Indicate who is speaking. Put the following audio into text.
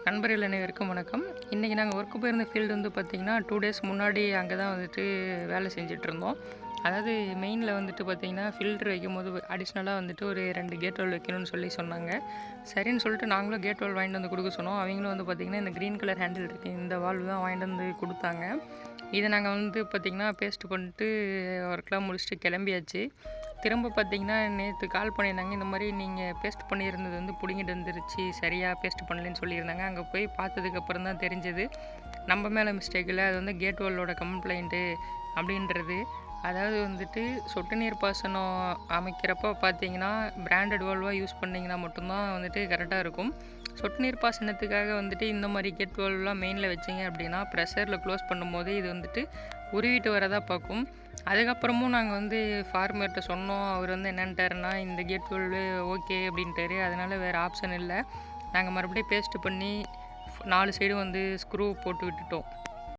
Speaker 1: நண்பர்கள் அனைவருக்கும் வணக்கம். இன்றைக்கி நாங்கள் ஒர்க்கு போயிருந்த ஃபீல்டு வந்து பார்த்திங்கன்னா 2 டேஸ் முன்னாடி அங்கே தான் வந்துட்டு வேலை செஞ்சிட்ருந்தோம். அதாவது மெயினில் வந்துட்டு பார்த்திங்கன்னா ஃபில்ட்ரு வைக்கும்போது அடிஷ்னலாக வந்துட்டு ஒரு 2 கேட் வால் வைக்கணும்னு சொன்னாங்க. சரின்னு சொல்லிட்டு நாங்களும் கேட் வால் வாங்கிட்டு வந்து கொடுக்க சொன்னோம். அவங்களும் வந்து பார்த்திங்கன்னா இந்த க்ரீன் கலர் ஹேண்டில் இருக்குது இந்த வால்வு தான் வாங்கிட்டு வந்து கொடுத்தாங்க. இதை நாங்கள் வந்து பார்த்திங்கன்னா பேஸ்ட் பண்ணிட்டு ஒர்க்லாம் முடிச்சுட்டு கிளம்பியாச்சு. திரும்ப பார்த்திங்கன்னா நேற்று கால் பண்ணியிருந்தாங்க. இந்த மாதிரி நீங்கள் பேஸ்ட் பண்ணியிருந்தது வந்து பிடுங்கிட்டு வந்துருச்சு, சரியாக பேஸ்ட் பண்ணலன்னு சொல்லியிருந்தாங்க. அங்கே போய் பார்த்ததுக்கப்புறம் தான் தெரிஞ்சது நம்ம மேலே மிஸ்டேக் இல்லை, அது வந்து கேட் வாலோட கம்ப்ளைண்ட்டு அப்படின்றது. அதாவது வந்துட்டு சொட்டு நீர் பாசனம் அமைக்கிறப்போ பார்த்தீங்கன்னா பிராண்டட் வால்வாக யூஸ் பண்ணிங்கன்னா மட்டும்தான் வந்துட்டு கரெக்டாக இருக்கும். சொட்டு நீர் பாசனத்துக்காக வந்துட்டு இந்த மாதிரி கேட் வால்வ்லாம் மெயினில் வச்சிங்க அப்படின்னா ப்ரெஷரில் க்ளோஸ் பண்ணும்போது இது வந்துட்டு உருவிட்டு வரதா பார்க்கும். அதுக்கப்புறமும் நாங்கள் வந்து ஃபார்மர்கிட்ட சொன்னோம். அவர் வந்து என்னன்ட்டாருன்னா இந்த கேட் வால்வு ஓகே அப்படின்ட்டாரு. அதனால் வேறு ஆப்ஷன் இல்லை. நாங்கள் மறுபடியும் பேஸ்ட் பண்ணி 4 சைடும் வந்து ஸ்க்ரூ போட்டு விட்டுட்டோம்.